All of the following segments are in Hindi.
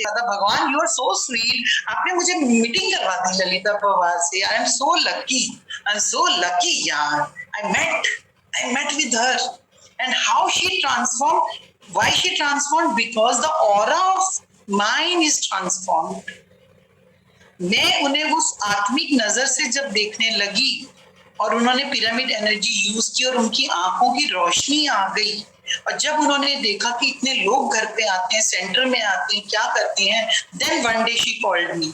देखा था। भगवान, यू आर सो स्वीट, आपने मुझे मीटिंग करवा दी ललिता पवार से। आई एम सो लकी यार। I met with her and how she transform, why she transform, because the aura of mind is transformed. मैं उन्हें उस आत्मिक नजर से जब देखने लगी और उन्होंने पिरामिड एनर्जी यूज की और उनकी आंखों की रोशनी आ गई, और जब उन्होंने देखा कि इतने लोग घर पे आते हैं, सेंटर में आते हैं, क्या करते हैं, then one day she called me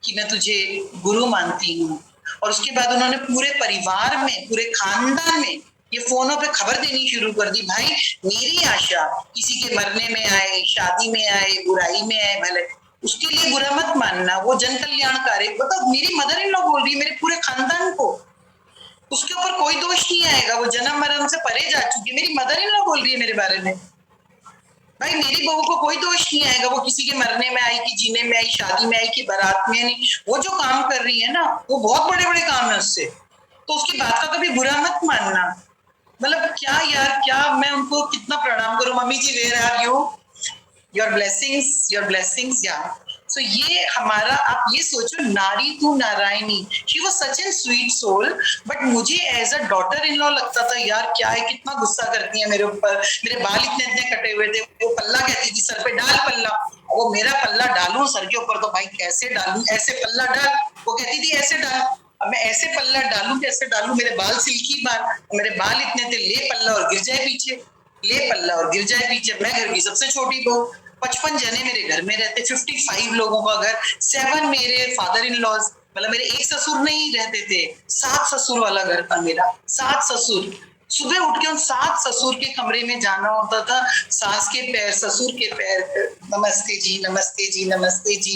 कि मैं तुझे गुरु मानती हूँ। और उसके बाद उन्होंने पूरे परिवार में, पूरे खानदान में ये फोनों पे खबर देनी शुरू कर दी, भाई मेरी आशा किसी के मरने में आए, शादी में आए, बुराई में आए, भले उसके लिए बुरा मत मानना, वो जन कल्याणकारी। मतलब मेरी मदर इन लॉ बोल रही है मेरे पूरे खानदान को, उसके ऊपर कोई दोष नहीं आएगा, वो जन्म मरण से परे जा चुकी है। मेरी मदर इन लॉ बोल रही है मेरे बारे में, भाई मेरी बहू को कोई दोष नहीं आएगा, वो किसी के मरने में आई, कि जीने में आई, शादी में आई, कि बारात में नहीं। वो जो काम कर रही है ना, वो बहुत बड़े बड़े काम है उससे, तो उसकी बात का कभी बुरा मत मानना। मतलब क्या यार, क्या मैं उनको कितना प्रणाम करूं। Mummy ji, where are you, your blessings yeah. So ये हमारा, आप ये सोचो, नारी तू नारायणी, she was such an sweet soul, but मुझे एज अ डॉटर इन लॉ लगता था यार क्या है, कितना गुस्सा करती है मेरे ऊपर, मेरे बाल इतने इतने कटे हुए थे, वो पल्ला कहती थी सर पे डाल पल्ला, वो मेरा पल्ला डालूं सर के ऊपर, तो भाई कैसे डालूं, ऐसे पल्ला डाल, वो कहती थी ऐसे डाल, अब मैं ऐसे पल्ला डालूं कैसे डालूं, मेरे बाल सिल्की बाल, मेरे बाल इतने थे, ले पल्ला और गिर जाए पीछे, ले पल्ला और गिर जाए पीछे। मैं घर की सबसे छोटी बहू, 55 जने मेरे घर में रहते, 55 लोगों का घर, 7 मेरे फादर इन लॉज, मतलब मेरे एक ससुर नहीं रहते थे, 7 ससुर वाला घर था मेरा, 7 ससुर। सुबह उठ के उन 7 ससुर के कमरे में जाना होता था, सास के पैर, ससुर के पैर, नमस्ते जी नमस्ते जी नमस्ते जी,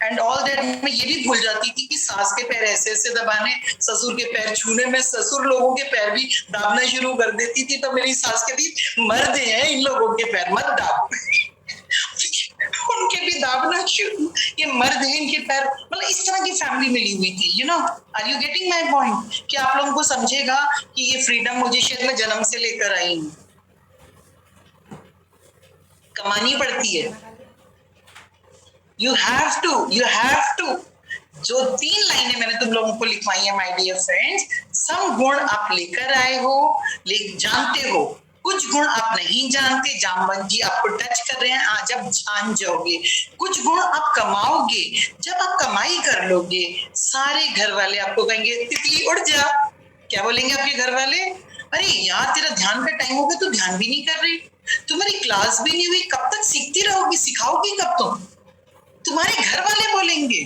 एंड ऑल दैट। मैं ये भी भूल जाती थी कि सास के पैर ऐसे ऐसे दबाने, ससुर के पैर छूने में, ससुर लोगों के पैर भी दाबना शुरू कर देती थी, तो मेरी सास कहती मर्द हैं इन लोगों के पैर मत दाब, उनके भी दाबना शुरू, ये मर्द है इनके पैर। मतलब इस तरह की फैमिली मिली हुई थी, you know, are you getting my point, कि आप लोगों को समझेगा कि ये फ्रीडम मुझे शायद मैं जन्म से लेकर आई हूँ, कमानी पड़ती है, यू हैव टू। जो 3 लाइनें मैंने तुम लोगों को लिखवाई है माय डियर फ्रेंड्स, सम गुण आप लेकर आए हो, जानते हो, कुछ गुण आप नहीं जानते, जामवंत जी आपको टच कर रहे हैं, आज आप जान जाओगे। कुछ गुण आप कमाओगे, जब आप कमाई कर लोगे, सारे घर वाले आपको कहेंगे तितली उड़ जा। क्या बोलेंगे आपके घर वाले, अरे यार तेरा ध्यान का टाइम हो गया, तू ध्यान भी नहीं कर रही, तुम्हारी क्लास भी नहीं हुई, कब तक सीखती रहोगी, सिखाओगी कब तुम, तुम्हारे घर वाले बोलेंगे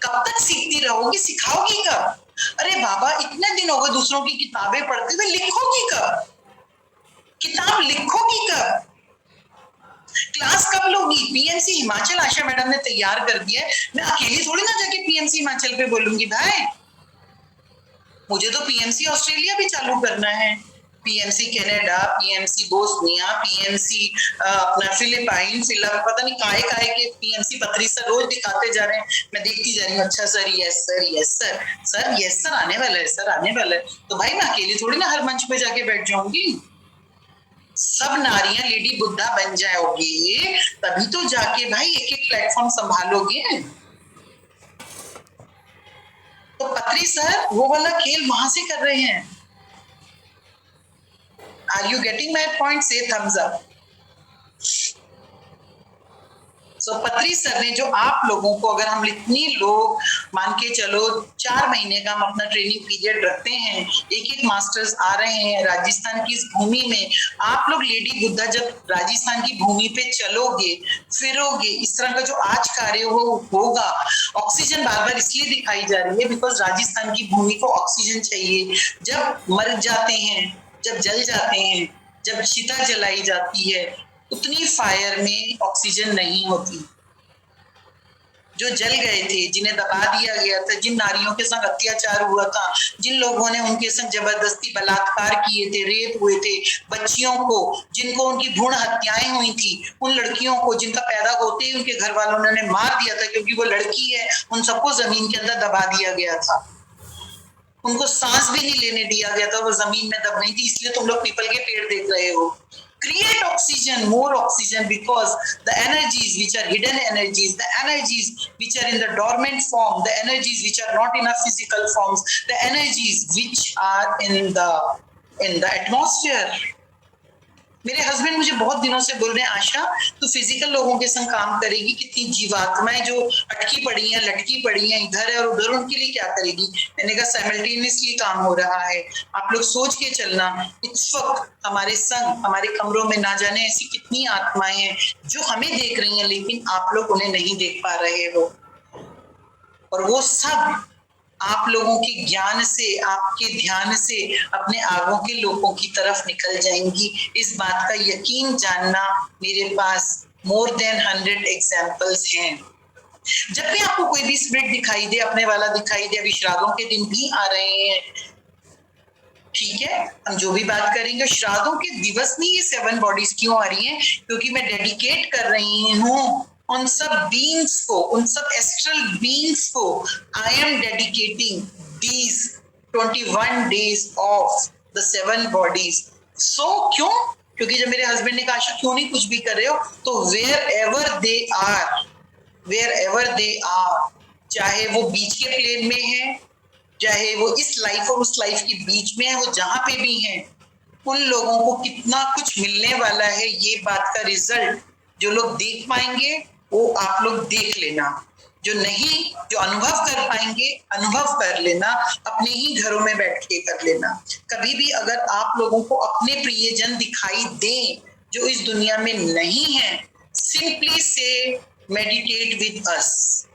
कब तक सीखती रहोगी, सिखाओगी कब, अरे बाबा इतने दिन हो गए दूसरों की किताबें पढ़ते हुए, लिखोगी कब, किताब लिखोगी कब, क्लास कब लोगी। पीएमसी हिमाचल आशा मैडम ने तैयार कर दिया है, मैं अकेली थोड़ी ना जाके पीएमसी हिमाचल पे बोलूंगी, भाई मुझे तो पीएमसी ऑस्ट्रेलिया भी चालू करना है, PMC Canada, PMC Bosnia, PMC अपना फिलिपाइन, पता नहीं काहे काहे के पीएमसी पथरी सर रोज दिखाते जा रहे हैं, मैं देखती जा रही हूँ, अच्छा sir, yes sir, yes sir, sir yes sir आने वाला है, सर आने वाला है, तो भाई मैं अकेली थोड़ी ना हर मंच पे जाके बैठ जाऊंगी, सब नारियां लेडी बुद्धा बन जाओगे तभी तो जाके भाई एक एक प्लेटफॉर्म संभालोगे। तो पत्री सर वो वाला खेल वहां से कर रहे हैं। Are you getting my point, say thumbs up. So Patri sir ने जो आप लोगों को, अगर हम इतनी लोग मान के चलो 4 महीने का हम अपना ट्रेनिंग पीरियड रखते हैं, एक एक मास्टर्स आ रहे हैं राजस्थान की इस भूमि में, आप लोग लेडी बुद्धा जब राजस्थान की भूमि पे चलोगे, फिरोगे, इस तरह का जो आज कार्य होगा, ऑक्सीजन बार बार इसलिए दिखाई जा रही है बिकॉज राजस्थान की भूमि को ऑक्सीजन चाहिए। जब मर जाते हैं, जब जल जाते हैं, जब चिता जलाई जाती है, उतनी फायर में ऑक्सीजन नहीं होती। जो जल गए थे, जिन्हें दबा दिया गया था, जिन नारियों के संग अत्याचार हुआ था, जिन लोगों ने उनके संग जबरदस्ती बलात्कार किए थे, रेप हुए थे, बच्चियों को जिनको उनकी भ्रूण हत्याएं हुई थी, उन लड़कियों को जिनका पैदा होते ही उनके घर वालों ने मार दिया था क्योंकि वो लड़की है, उन सबको जमीन के अंदर दबा दिया गया था, उनको सांस भी नहीं लेने दिया गया था, वो जमीन में दब रही थी। इसलिए तुम लोग पीपल के पेड़ देख रहे हो, create oxygen, more oxygen, because the energies which are hidden energies, the energies which are in the dormant form, the energies which are not in a physical forms, the energies which are in the atmosphere. मेरे हस्बैंड मुझे बहुत दिनों से बोल रहे हैं, आशा तू फिजिकल लोगों के संग काम करेगी, कितनी जीवात्माएं जो अटकी पड़ी हैं, लटकी पड़ी हैं इधर है और उधर, उनके लिए क्या करेगी? मैंने कहा साइमल्टेनियसली काम हो रहा है, आप लोग सोच के चलना। इस वक्त हमारे संग, हमारे कमरों में ना जाने ऐसी कितनी आत्माएं हैं जो हमें देख रही हैं, लेकिन आप लोग उन्हें नहीं देख पा रहे हो, और वो सब आप लोगों के ज्ञान से, आपके ध्यान से अपने आगों के लोगों की तरफ निकल जाएंगी। इस बात का यकीन जानना, मेरे पास मोर देन 100 एग्जाम्पल्स हैं। जब भी आपको कोई भी स्पिरिट दिखाई दे, अपने वाला दिखाई दे, अभी श्राद्धों के दिन भी आ रहे हैं, ठीक है, हम जो भी बात करेंगे श्राद्धों के दिवस में ये 7 बॉडीज क्यों आ रही हैं? क्योंकि मैं डेडिकेट कर रही हूँ उन सब बीइंग्स को, उन सब एस्ट्रल बीइंग्स को। I am dedicating these 21 days of the 7 bodies. So क्यों? क्योंकि जब मेरे हस्बैंड ने कहा आशा क्यों नहीं कुछ भी कर रहे हो, तो वेयर एवर दे आर, चाहे वो बीच के प्लेन में है, चाहे वो इस लाइफ और उस लाइफ के बीच में है, वो जहां पे भी है, उन लोगों को कितना कुछ मिलने वाला है, ये बात का रिजल्ट जो लोग देख पाएंगे वो आप लोग देख लेना, जो नहीं, जो अनुभव कर पाएंगे अनुभव कर लेना, अपने ही घरों में बैठ के कर लेना। कभी भी अगर आप लोगों को अपने प्रियजन दिखाई दें जो इस दुनिया में नहीं है, सिंपली से मेडिटेट विद अस,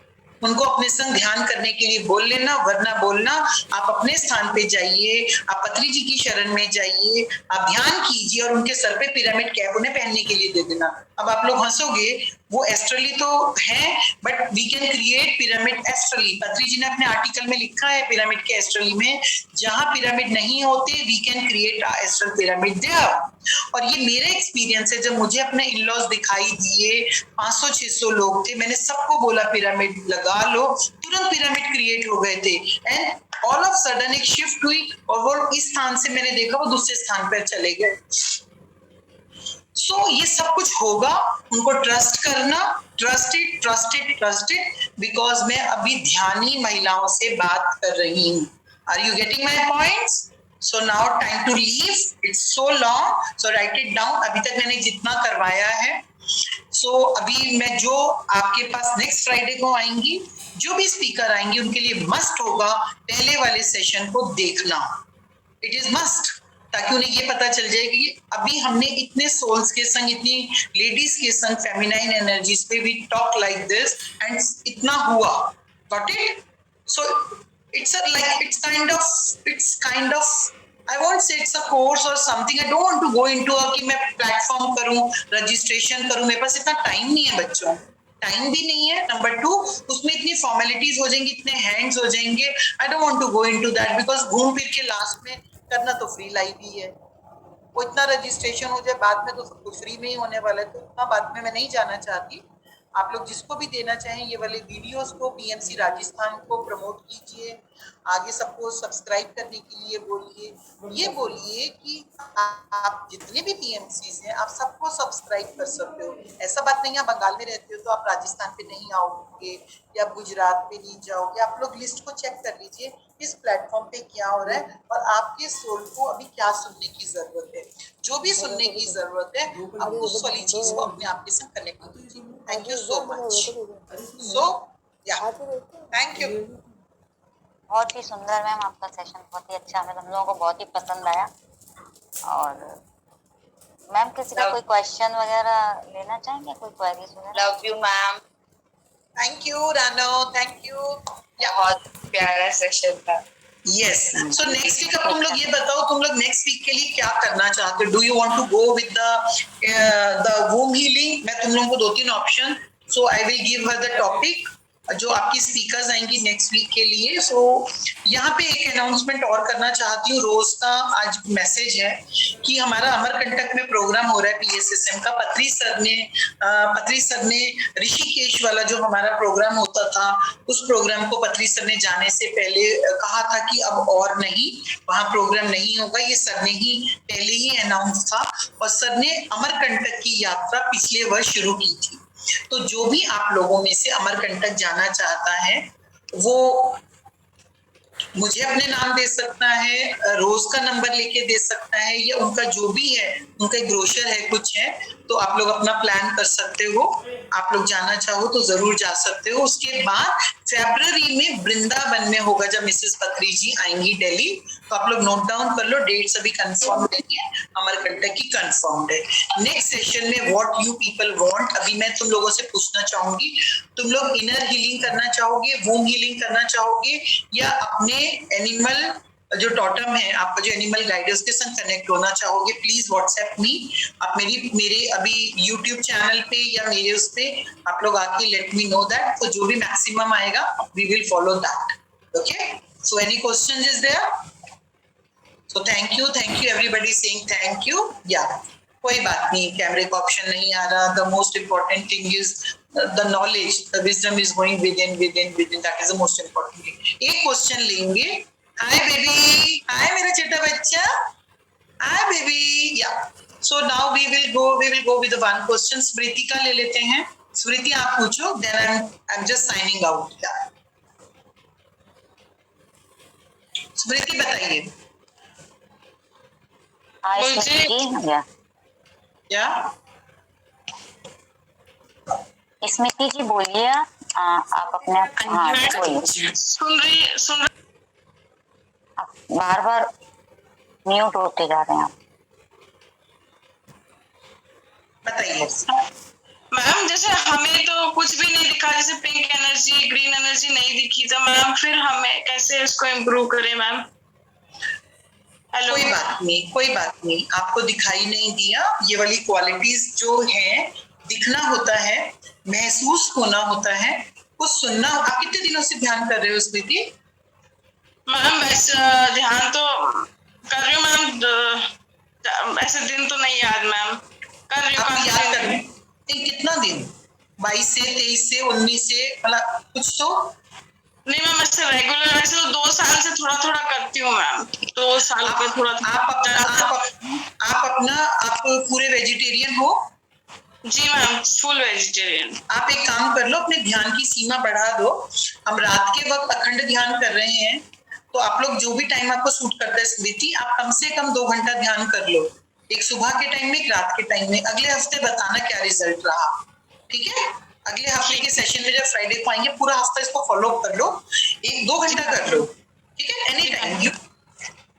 उनको अपने संग ध्यान करने के लिए बोल लेना, वरना बोलना आप अपने स्थान पे जाइए, आप पत्री जी की शरण में जाइए, आप ध्यान कीजिए और उनके सर पे पिरामिड कैप उन्हें पहनने के लिए दे देना। अब आप लोग हंसोगे, वो एस्ट्रली तो है, but we can create pyramid astrally. पत्री जी ने अपने आर्टिकल में लिखा है पिरामिड के एस्ट्रली में, जहां पिरामिड नहीं होते we can create astral pyramid there. और ये मेरा एक्सपीरियंस है, जब मुझे अपने इन-लॉज दिखाई दिए, 500-600 लोग थे, मैंने सबको बोला पिरामिड लगा लो, तुरंत पिरामिड क्रिएट हो गए थे। एंड ऑल ऑफ सडन एक शिफ्ट हुई और वो इस स्थान से मैंने देखा वो दूसरे स्थान पर चले गए। सो ये सब कुछ होगा, उनको ट्रस्ट करना, ट्रस्टेड, बिकॉज मैं अभी ध्यानी महिलाओं से बात कर रही हूँ। Are you getting my points? So now time to leave. It's so long. So write it down. अभी तक मैंने जितना करवाया है, so अभी मैं जो आपके पास नेक्स्ट फ्राइडे को आएंगी, जो भी स्पीकर आएंगे उनके लिए मस्ट होगा पहले वाले सेशन को देखना। इट इज मस्ट, ताकि उन्हें ये पता चल जाए कि अभी हमने इतने सोल्स के संग, इतनी लेडीज के संग, फेमिनाइन एनर्जीज पे भी टॉक लाइक दिस एंड इतना हुआ। Got it? So it's kind of I won't say it's a course or something. I don't want to go into कि मैं प्लेटफॉर्म करूं, रजिस्ट्रेशन करूं, मेरे पास इतना टाइम नहीं है बच्चों, टाइम भी नहीं है। नंबर 2, उसमें इतनी फॉर्मेलिटीज हो जाएंगी, इतने हैंड्स हो जाएंगे। I don't want to go into that, because घूम फिर के लास्ट में करना तो फ्री लाइफ ही है। वो इतना रजिस्ट्रेशन हो जाए बाद में तो सब कुछ फ्री में ही होने वाला है, तो उतना बाद में मैं नहीं जाना चाहती। आप लोग जिसको भी देना चाहें ये वाले वीडियोस को पीएमसी राजस्थान को प्रमोट कीजिए, आगे सबको सब्सक्राइब करने के लिए बोलिए, ये बोलिए कि आप जितने भी पीएमसीज हैं आप सबको सब्सक्राइब कर सकते हो। ऐसा बात नहीं है आप बंगाल में रहते हो तो आप राजस्थान पे नहीं आओगे या गुजरात पे नहीं जाओगे। आप लोग लिस्ट को चेक कर लीजिए इस प्लेटफॉर्म पे क्या हो रहा है और आपके सोल को अभी क्या सुनने की जरूरत है। जो भी सुनने की जरूरत है आप उस वाली चीज को अपने आप के साथ कनेक्ट कीजिए। Thank you so much. So yeah thank you. बहुत ही सुंदर मैम, आपका सेशन बहुत ही अच्छा, हमें हम लोगों को बहुत ही पसंद आया। और मैम किसी का कोई क्वेश्चन वगैरह लेना चाहेंगे, कोई क्वेरीज वगैरह? Love you ma'am. Thank you रानो, थैंक यू। बहुत प्यारा सेशन था। यस, सो नेक्स्ट वीक अब तुम लोग ये बताओ, तुम लोग नेक्स्ट वीक के लिए क्या करना चाहते हो? Do you want to go with the womb healing? मैं तुम लोगों को 2-3 option, so I will give her the topic जो आपकी स्पीकर्स आएंगी नेक्स्ट वीक के लिए। सो यहाँ पे एक अनाउंसमेंट और करना चाहती हूँ। रोज का आज मैसेज है कि हमारा अमरकंटक में प्रोग्राम हो रहा है PSSM का। पत्री सर ने ऋषिकेश वाला जो हमारा प्रोग्राम होता था, उस प्रोग्राम को पत्री सर ने जाने से पहले कहा था कि अब और नहीं, वहां प्रोग्राम नहीं होगा। ये सर ने ही पहले ही अनाउंस था और सर ने अमरकंटक की यात्रा पिछले वर्ष शुरू की थी। तो जो भी आप लोगों में से अमरकंटक जाना चाहता है वो मुझे अपने नाम दे सकता है, रोज का नंबर लेके दे सकता है, या उनका जो भी है, उनका एक ब्रोशर है, कुछ है, तो आप लोग अपना प्लान कर सकते हो। आप लोग जाना चाहो तो जरूर जा सकते हो। उसके बाद फरवरी में वृंदावन में होगा, जब मिसेस पत्री जी आएंगी दिल्ली, तो आप लोग नोट डाउन कर लो। डेट्स अभी कंफर्म नहीं है, अमरकंटक की कंफर्म्ड है। नेक्स्ट सेशन में व्हाट यू पीपल वांट, अभी मैं तुम लोगों से पूछना चाहूंगी, तुम लोग इनर हीलिंग करना चाहोगे, वूम हीलिंग करना चाहोगे, या अपने एनिमल जो टोटम है, आपका जो एनिमल गाइड है उसके संग कनेक्ट होना चाहोगे? Please WhatsApp me. आप मेरे अभी यूट्यूब चैनल पे या मेरे उस पे आप लोग आके लेट मी नो दैट। तो जो भी मैक्सिमम आएगा we will follow that. Okay, so any question is there? So thank you everybody saying thank you. या कोई बात नहीं, कैमरे का ऑप्शन नहीं आ रहा। The most important thing is the knowledge, the wisdom is going within, that is the most important thing. एक क्वेश्चन लेंगे। हाय बेबी, हाय मेरा छोटा बच्चा, hi baby. Yeah so now we will go with one question. Smriti का ले लेते हैं। स्मृति आप पूछो, then I am just signing out. Smriti बताइए। या स्मृति जी बोलिए, आप अपने बोलिए। सुन रही बार बार म्यूट होते जा रहे हैं आप। बताइए मैम। जैसे हमें तो कुछ भी नहीं दिखा, जैसे पिंक एनर्जी, ग्रीन एनर्जी नहीं दिखी, तो मैम फिर हमें कैसे इसको इम्प्रूव करें मैम? हेलो। कोई बात नहीं, आपको दिखाई नहीं दिया। ये वाली क्वालिटीज जो है, दिखना होता है, महसूस होना होता है, कुछ सुनना। आप कितने दिनों से ध्यान कर रहे हो स्मृति? मैम वैसे ध्यान तो कर रही हूँ मैम, ऐसे दिन तो नहीं याद मैम, कर रही हूँ। याद कर रहे हैं कितना दिन? 22 से 23 से 19 से, मतलब कुछ तो नहीं मैम। ऐसे रेगुलर, वैसे तो 2 साल से थोड़ा थोड़ा करती हूँ मैम। 2 साल पे थोड़ा। आप पूरे वेजिटेरियन हो? जी मैम, फुल वेजिटेरियन। आप एक काम कर लो, अपने ध्यान की सीमा बढ़ा दो। हम रात के वक्त अखंड ध्यान कर रहे हैं, तो आप लोग जो भी टाइम आपको सूट करता है स्मृति, आप कम से कम 2 घंटा ध्यान कर लो। एक सुबह के टाइम में, एक रात के टाइम में। अगले हफ्ते बताना क्या रिजल्ट रहा, ठीक है? अगले हफ्ते के सेशन में जब फ्राइडे को आएंगे, पूरा हफ्ता इसको फॉलो कर लो, 1-2 घंटा कर लो, ठीक है? एनी टाइम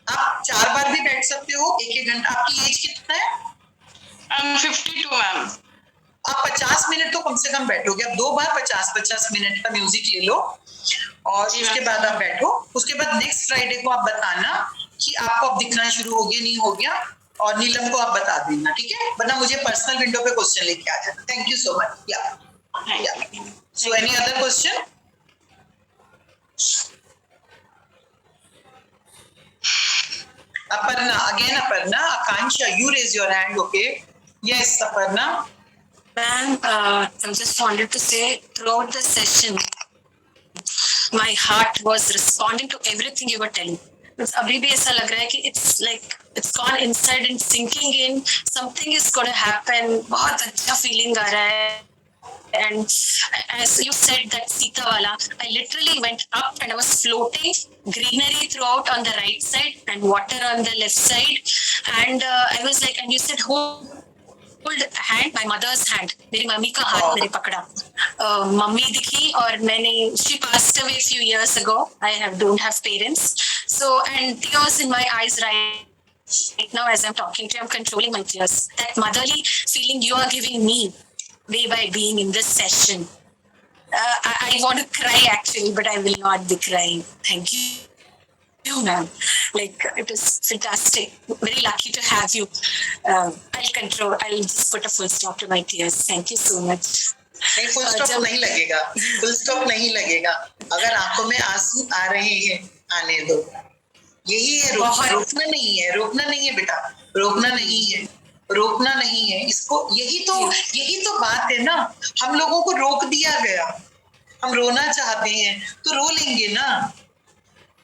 आप 4 बार भी बैठ सकते हो, 1-1 घंटा। आपकी एज कितना है? 52 मैम। आप 50 मिनट तो कम से कम बैठोगे। आप 2 बार 50-50 मिनट का म्यूजिक ले लो और उसके बाद आप बैठो। उसके बाद नेक्स्ट फ्राइडे को आप बताना कि आपको अब दिखना शुरू हो गया, नहीं हो गया, और नीलम को आप बता देना, ठीक है? वरना मुझे पर्सनल विंडो पे क्वेश्चन लेके आ जाना। Thank you so much. Yeah so any other question? Aparna, again Aparna. Akansha, you raise your hand, okay? Yes, Aparna. Ma'am, I just wanted to say, throughout the session, my heart was responding to everything you were telling. अभी भी ऐसा लग रहा है कि it's gone inside and sinking in. Something is going to happen. बहुत अच्छा feeling आ रहा है. And as you said that Sita wala, I literally went up and I was floating, greenery throughout on the right side and water on the left side, and I was like, and you said hold hand, my mother's hand, मेरी मम्मी का हाथ मैंने पकड़ा, मम्मी दिखी और मैंने, she passed away a few years ago. I don't have parents, so, and tears in my eyes right now as I'm talking to you. I'm controlling my tears. That motherly feeling you are giving me by being in this session. I want to cry actually, but I will not be crying. Thank you, ma'am. It was fantastic. Very lucky to have you. I'll just put a full stop to my tears. Thank you so much. नहीं, फुल स्टॉप नहीं लगेगा, फुल स्टॉप नहीं लगेगा। अगर आंखों में आंसू आ रहे हैं, आने दो। यही है रोकना नहीं है, रोकना नहीं है बेटा, रोकना नहीं है, रोकना नहीं है इसको। यही तो बात है ना, हम लोगों को रोक दिया गया। हम रोना चाहते हैं तो रो लेंगे ना,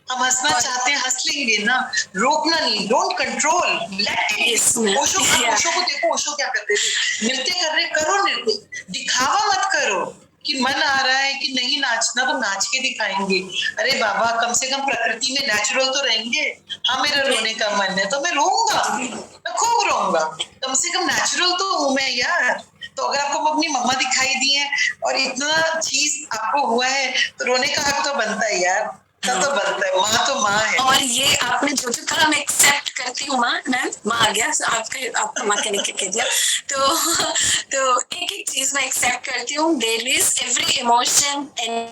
हम हंसना चाहते हैं हंस लेंगे ना, रोकना नहीं। Don't control, let it. Osho को देखो, ओशो क्या करते थे, नृत्य कर रहे करो नृत्य, दिखावा मत करो कि मन आ रहा है कि नहीं नाचना तो नाच के दिखाएंगे। अरे बाबा, कम से कम प्रकृति में नेचुरल तो रहेंगे। हाँ, मेरा रोने का मन है तो मैं रोऊंगा, मैं खूब रोऊंगा, कम से कम नेचुरल तो हूं मैं यार। तो अगर आपको अपनी मम्मा दिखाई दी है और इतना चीज आपको हुआ है तो रोने का हक तो बनता है यार, तब तो बनता है। माँ तो माँ है। और ये आपने जो कहा मैं एक्सेप्ट करती हूँ। मैम आ गया आपका माँ कहने के कह दिया तो एक चीज मैं एक्सेप्ट करती हूँ। There is every emotion and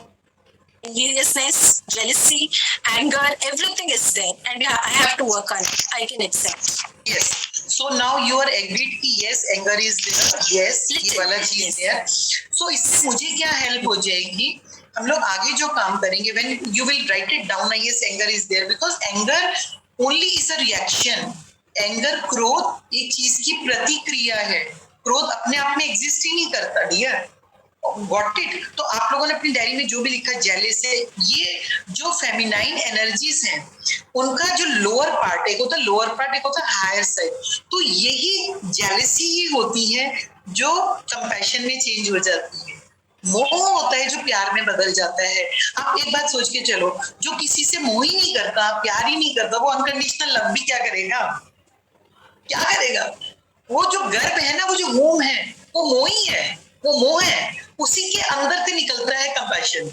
enviousness, jealousy, anger, everything is there, and yeah, I have to work on it. I can accept. Yes. So now you are agreed कि yes, anger is there. Yes, ये वाला चीज है। So इससे मुझे क्या help हो जाएगी? हम लोग आगे जो काम करेंगे, when you will write it down, yes, anger is there, because anger only is a reaction. Anger, क्रोध एक चीज की प्रतिक्रिया है। क्रोध अपने आप में एग्जिस्ट ही नहीं करता डियर। Got it? तो आप लोगों ने अपनी डायरी में जो भी लिखा जेलस है, ये जो फेमिनाइन एनर्जीज हैं उनका जो लोअर पार्ट, एक होता है लोअर पार्ट, एक होता है हायर साइड। तो यही जेलसी ही होती है जो कंपैशन में चेंज हो जाती है। मोह होता है जो प्यार में बदल जाता है। आप एक बात सोच के चलो, जो किसी से मोह ही नहीं करता, प्यार ही नहीं करता, वो अनकंडीशनल लव भी क्या करेगा? क्या करेगा? वो जो गर्भ है ना, वो जो वोम है, वो मोह ही है, वो मोह है, उसी के अंदर से निकलता है compassion.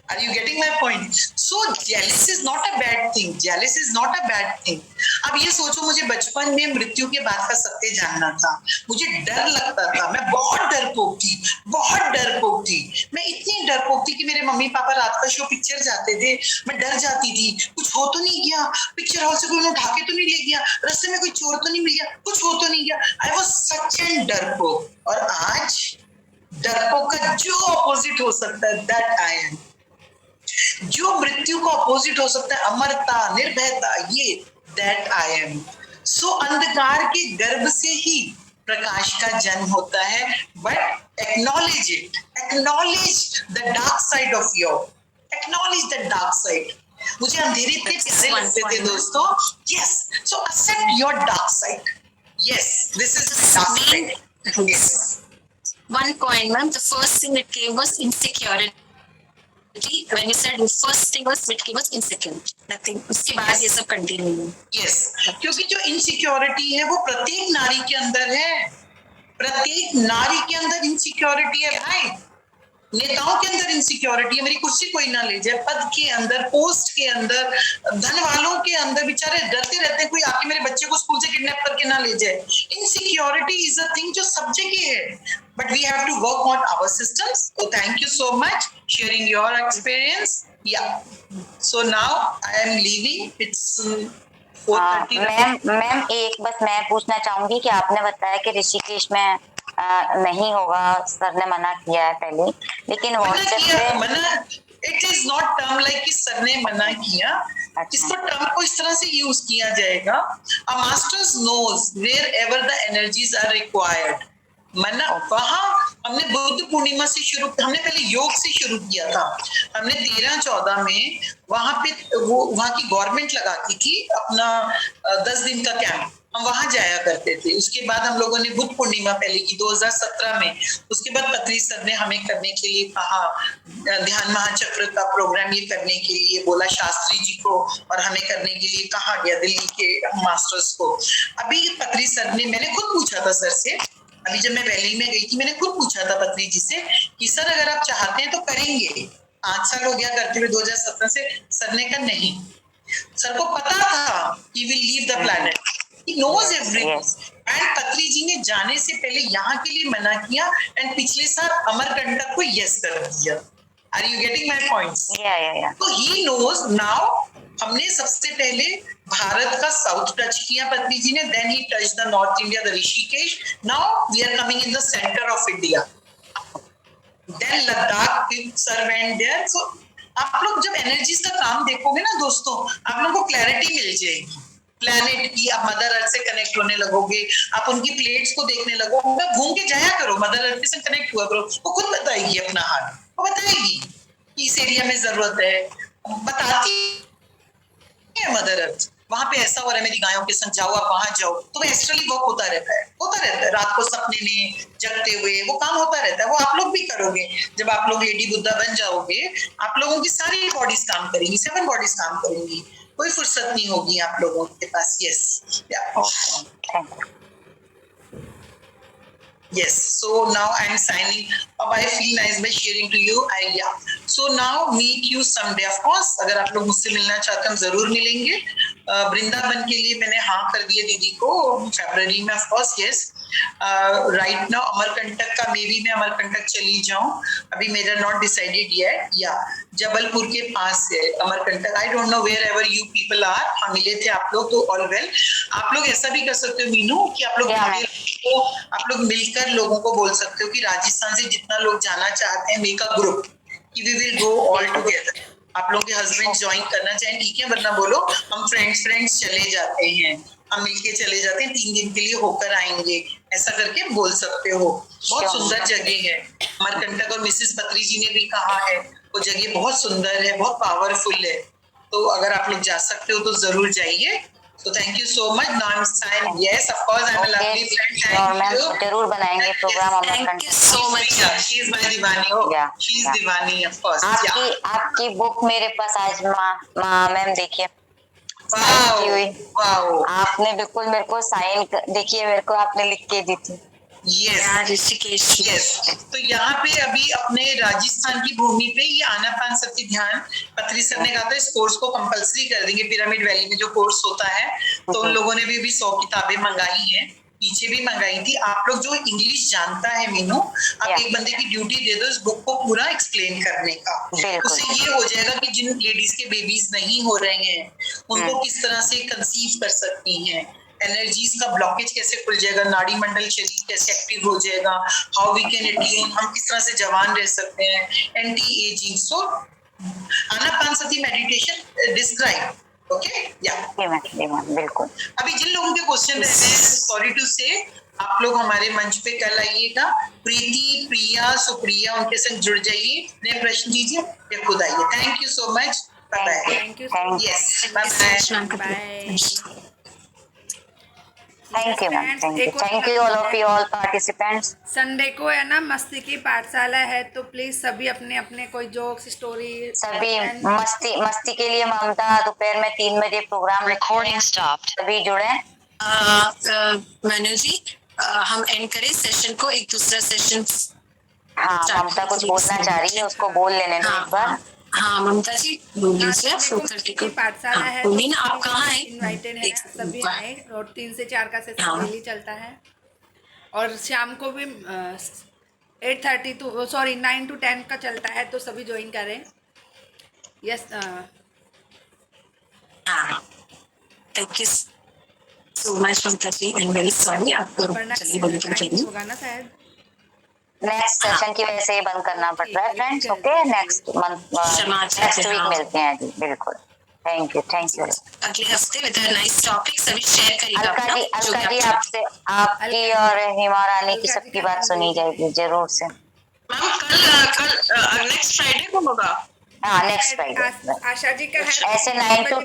Are you getting my point? So jealous is not a bad thing. Jealous is not a bad thing. अब ये सोचो, मुझे बचपन में मृत्यु के बाद का सत्य जानना था, मुझे डर लगता था, मैं बहुत डरपोक थी, बहुत डरपोक थी। मैं इतनी डरपोक थी कि मेरे मम्मी पापा रात का शो पिक्चर जाते थे, मैं डर जाती थी, कुछ हो तो नहीं गया, पिक्चर हॉल से कोई उठा के तो नहीं ले गया, रास्ते में कोई चोर तो नहीं मिल गया, कुछ हो तो नहीं गया। आई वॉज सच एन डरपोक। और आज डरपोक का जो अपोजिट हो सकता है, दैट आई एम। जो मृत्यु को अपोजिट हो सकता है, अमरता, निर्भयता, ये दैट आई एम। सो अंधकार के गर्भ से ही प्रकाश का जन्म होता है। But acknowledge it, acknowledge the dark side of your, acknowledge the dark side. मुझे अंधेरे इतने प्यारे लगते थे दोस्तों। Yes, so accept your dark side. Yes, this is dark side. One point, ma'am. The first thing that came was insecurity. When you said the first thing was it came was insecurity. Nothing. उसके बाद ये सब कंटिन्यू। Yes, क्योंकि जो इनसिक्योरिटी है वो प्रत्येक नारी के अंदर है। प्रत्येक नारी के अंदर इनसिक्योरिटी है भाई। नेताओं के अंदर इनसिक्योरिटी है, मेरी कुर्सी कोई ना ले जाए, पद के अंदर, पोस्ट के अंदर, धन वालों के अंदर बेचारे डरते रहते हैं कोई आके मेरे बच्चे को स्कूल से किडनैप करके ना ले जाए। इनसिक्योरिटी इज अ थिंग जो सब जगह है, but we have to work on our systems. So thank you so much sharing your experience. Yeah, so now I am leaving. It's 4:30. Ma'am एक बस मैं पूछना चाहूंगी कि आपने बताया कि ऋषिकेश में नहीं होगा, सर ने मना किया है पहले, लेकिन व्हाट्सएप पे it is not term like कि सर ने मना किया। इसको टर्म को इस तरह से यूज किया जाएगा, a masters knows wherever the energies are required. मना वहां हमने बुद्ध पूर्णिमा से शुरू, हमने पहले योग से शुरू किया था। हमने 13-14 में वहां पे वो वहां की गवर्नमेंट लगाती थी अपना 10 दिन का कैंप, हम वहां जाया करते थे। उसके बाद हम लोगों ने बुद्ध पूर्णिमा पहले की 2017 में। उसके बाद पत्री सर ने हमें करने के लिए कहा, ध्यान महाचक्र का प्रोग्राम ये करने के लिए बोला शास्त्री जी को, और हमें करने के लिए कहा गया दिल्ली के मास्टर्स को। अभी पत्री सर ने, मैंने खुद पूछा था सर से, अभी जब मैं वैली में गई थी मैंने खुद पूछा था पत्री जी से कि सर अगर आप चाहते हैं तो करेंगे। 5 साल हो गया करते हुए 2017 से। सर ने कहा नहीं। सर को पता था he will leave the planet, he knows everything, and पत्री जी ने जाने से पहले यहाँ के लिए मना किया, एंड पिछले साल अमरकंटक को यस कर दिया। Are you getting my points? या तो he knows now। हमने सबसे पहले भारत का साउथ टच किया पत्नी जी ने, then he touch the north India, the Rishikesh. Now we are coming in the centre of India. Then Ladakh will serve and there. सो आप लोग जब एनर्जीज का काम देखोगे ना दोस्तों, आप लोगों को क्लैरिटी मिल जाएगी प्लैनेट की। आप मदर अर्थ से कनेक्ट होने लगोगे, आप उनकी प्लेट्स को देखने लगोगे, घूम के जाया करो, मदर अर्थ से कनेक्ट हुआ करो, वो खुद बताएगी अपना हाल, वो बताएगी कि इस एरिया में जरूरत है, बताती है मदर अर्थ, वहां पे ऐसा हो रहा है, मेरी गायों के संग जाओ, आप वहां जाओ, तो एस्ट्रली वर्क होता रहता है रात को सपने में जगते हुए वो काम होता रहता है। वो आप लोग भी करोगे जब आप लोग लेडी बुद्धा बन जाओगे, आप लोगों की सारी बॉडीज काम करेंगी, 7 बॉडीज काम करेंगी, कोई फुर्सत नहीं होगी आप लोगों के पास। Yes Yes, so now I'm signing up. I feel nice by sharing to you. So now meet you someday. Of course, अगर आप लोग मुझसे मिलना चाहते हैं हम जरूर मिलेंगे। वृंदावन के लिए मैंने हाँ कर दिया दीदी को फरवरी में। Of course yes, right now Amarkantak का मे बी मैं अमरकंटक चली जाऊं, अभी मेरा नॉट डिसाइडेड येट। या जबलपुर के पास है Amarkantak. I don't know wherever you people are. हाँ मिले थे आप लोग तो ऑल वेल। आप लोग ऐसा भी कर सकते हो मीनू कि आप लोग मिलकर लोगों को बोल सकते हो कि राजस्थान से जितना लोग जाना चाहते हैं मेक अ ग्रुप कि we will go all together. आप लोग के हस्बैंड ज्वाइन करना चाहें ठीक है, वरना बोलो हम फ्रेंड्स चले जाते हैं, हम मिलके चले जाते हैं, 3 दिन के लिए होकर आएंगे, ऐसा करके बोल सकते हो। बहुत सुंदर जगह है अमरकंटक, और मिसेस पत्री जी ने भी कहा है वो जगह बहुत सुंदर है, बहुत पावरफुल है। तो अगर आप लोग जा सकते हो तो जरूर जाइए। So thank you so much. Now I'm signing. Yes, of course, I'm a lovely friend. Thank you. जरूर बनाएंगे programme Thank you so much. She is my Divani. Oh, she is Divani, of course. आपकी बुक मेरे पास आज मैम देखिए। Wow. आपने बिल्कुल मेरे को साइन देखिए, मेरे को आपने लिख के दी थी। ऋषिकेश। तो यहाँ पे अभी अपने राजस्थान की भूमि पे ये आनापान सती ध्यान पत्री सर ने कहा था इस कोर्स को कंपलसरी कर देंगे। पिरामिड वैली में जो कोर्स होता है, तो उन लोगों ने भी 100 किताबें मंगाई हैं, पीछे भी मंगाई थी। आप लोग जो इंग्लिश जानता है मीनू, आप एक बंदे की ड्यूटी दे दो इस बुक को पूरा एक्सप्लेन करने का। उससे ये हो जाएगा कि जिन लेडीज के बेबीज नहीं हो रहे हैं उनको किस तरह से कंसीव कर सकती हैं, एनर्जीज का ब्लॉकेज कैसे खुल जाएगा, नाड़ी मंडल शरीर कैसे एक्टिव हो जाएगा, हाउ वी कैन एट्यून, हम किस तरह से जवान रह सकते हैं, एंटी एजिंग। सो आनापानसती मेडिटेशन डिस्क्राइब। ओके या बिल्कुल। अभी जिन लोगों के क्वेश्चन रहते हैं, सॉरी टू से, आप लोग हमारे मंच पे कल आइएगा। प्रीति, प्रिया, सुप्रिया, उनके संग जुड़ जाइए, नए प्रश्न दीजिए या खुद आइए। Thank you so much. Bye bye. Thank you. Yes bye bye. Thank you ma'am, thank you all of you all participants. Sunday को है ना मस्ती की पाठशाला है, तो प्लीज सभी अपने अपने कोई जोक्स स्टोरी सभी मस्ती के लिए ममता दोपहर में 3 बजे प्रोग्राम रिकॉर्डिंग स्टॉप्ड, सभी जुड़े। मनु जी हम एंड करें सेशन को, एक दूसरा सेशन। हाँ ममता कुछ बोलना चाह रही है, उसको बोल लेने दो एक बार। हाँ ममता जी बोल लीजिए। 4:30 को पाठशाला है, बोलिए ना, आप कहाँ हैं? इनवाइटेड है सभी आए, और 3 से 4 का सेशन डेली चलता है, और शाम को भी 8:30 to 9 to 10 का चलता है, तो सभी ज्वाइन करें। यस हाँ thank you so much Mamata ji, I am very sorry आपको जल्दी बोलने के लिए होगा ना शायद। नेक्स्ट सेशन की वजह से ये बंद करना पड़ रहा है फ्रेंड्स। ओके नेक्स्ट वीक मिलते हैं जी। बिल्कुल थैंक यू अगले हफ्ते विद अ नाइस टॉपिक। सभी शेयर करिएगा अलका जी आपसे, आपकी और हिमा रानी की सबकी बात सुनी जाएगी जरूर से। मैम कल नेक्स्ट फ्राइडे को होगा। हाँ नेक्स्ट फ्राइडे आशा जी का है ऐसे 9 to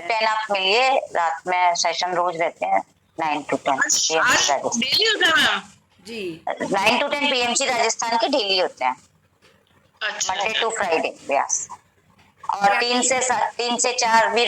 10 आप मिलिए। रात में सेशन रोज रहते हैं 9 to 10 डेली होता है ma'am ji. 9 to 10 PMC Rajasthan के डेली होते हैं, अच्छा मंडे टू फ्राइडे। यस, और 3 से 4 भी